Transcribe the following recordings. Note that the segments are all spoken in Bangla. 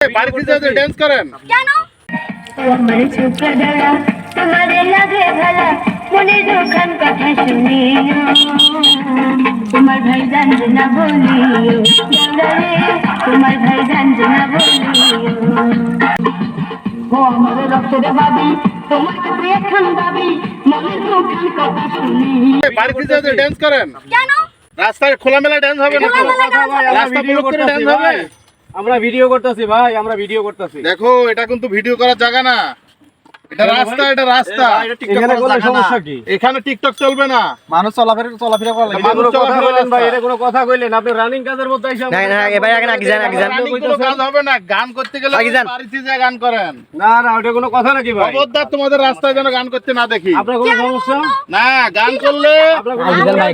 বাড়িতে যাতে ডান্স করেন কেন? আমার ছোট দাদা তোমাদের লাগে ভালো মনে দোকান কথা শুনিও তোমার ভাই জানতে না বলিও দাদারে তোমার ভাই জানতে না বলিও ও আমার রক্তের বাবি তোমার কাছে এখন বাবি মনে দোকান কথা শুনিও বাড়িতে যাতে ডান্স করেন কেন? রাস্তায় খোলামেলা ডান্স হবে না তো? খোলামেলা dance হবে। রাস্তা ব্লক করে ডান্স হবে? আমরা ভিডিও করতেছি ভাই, আমরা ভিডিও করতেছি। দেখো এটা কিন্তু ভিডিও করার জায়গা না, এটা রাস্তা, এটা রাস্তা। এখানে কোনো সমস্যা কি? এখানে টিকটক চলবে না, মানুষ চলাফেরা করে মানুষ কোনো কথা চলাফেরা বলেন ভাই, রাস্তা। এটা কোনো কথা কইলেন আপনি রানিং কাজের মধ্যে এসে রানিং কোনো কাজ হবে না, গান করতে গেলে বাড়িতে যা গান করেন। না না, ওটা কোনো কথা নাকি ভাই? খবরদার তোমাদের রাস্তায় যেন গান করতে না দেখি। আপনার কোনো সমস্যা? না, গান করলে আপনার কোনো আজকাল ভাই,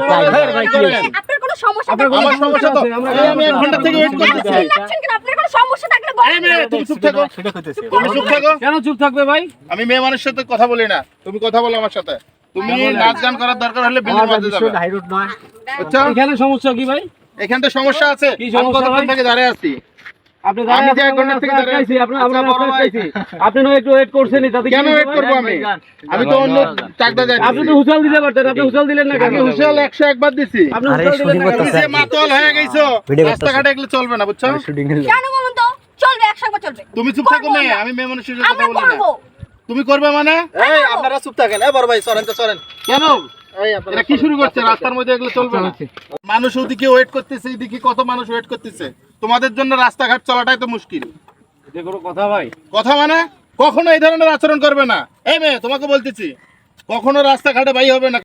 আপনার কোনো সমস্যা আপনার থাকলে আমার সমস্যা তো, এই আমি 1 ঘন্টা থেকে ওয়েট করতেছি। লাগছেন কেন? আপনার কোনো সমস্যা থাকলে এই বলেন। মেয়ে, তুমি চুপ থাকো, তুমি চুপ থাকো। কেন চুপ থাকবে ভাই? আমি মেয়ে মানুষের সাথে কথা বলি না, তুমি কথা বলো আমার সাথে। তুমি নাচ গান করার দরকার হলে বিলের মধ্যে যাবে, বুঝছো? এখানে সমস্যা কি ভাই? এখানটা সমস্যা আছে, কি আমি সমস্যা কতক্ষণ ভাই? থেকে দাঁড়িয়ে আছি। আপনি আমি যে দাঁড়ায় 1 ঘন্টা থেকে দাঁড়িয়ে আছি, আপনি আমরা আচ্ছা, বড় ভাই। আপনি নয় একটু ওয়েট করছেনই, তাতে কেন ওয়েট করবো আমি? আমি তো অন্য চাকদা যাচ্ছি। আপনি তো হুসাল দিতে পারতেন, আপনি হুসাল দিলেন না কেন? আমি হুঁশিয়াল 101 বার দিছি। আপনি হুসাল দিলেন না কেন? তুমি যে মাতল হয়ে গেছো, রাস্তাঘাটে এগুলো চলবে না, বুঝছো? কেন বলুন তো? চলবে, একসাথে চলবে। তুমি চুপ থাকো মেয়ে, আমি মেয়ে মানুষের সাথে আমরা কথা বলি না। করবো। তুমি করবে মানে? এই আপনারা চুপ থাকেন, এই বড় ভাই চলেন তো চলেন। কেন? এটা কি শুরু করছে? রাস্তার মধ্যে এগুলো চলবে না। মানুষ ওদিকে ওয়েট করতেছে, এদিকে কত মানুষ ওয়েট করতেছে। তোমাদের জন্য রাস্তাঘাট চলাটাই তো মুশকিল। এটা কোনো কথা ভাই? কথা মানে কখনো এই ধরনের আচরণ করবে না। এই মেয়ে, তোমাকে বলতেছি, কখনো রাস্তাঘাটে বাই হবে না।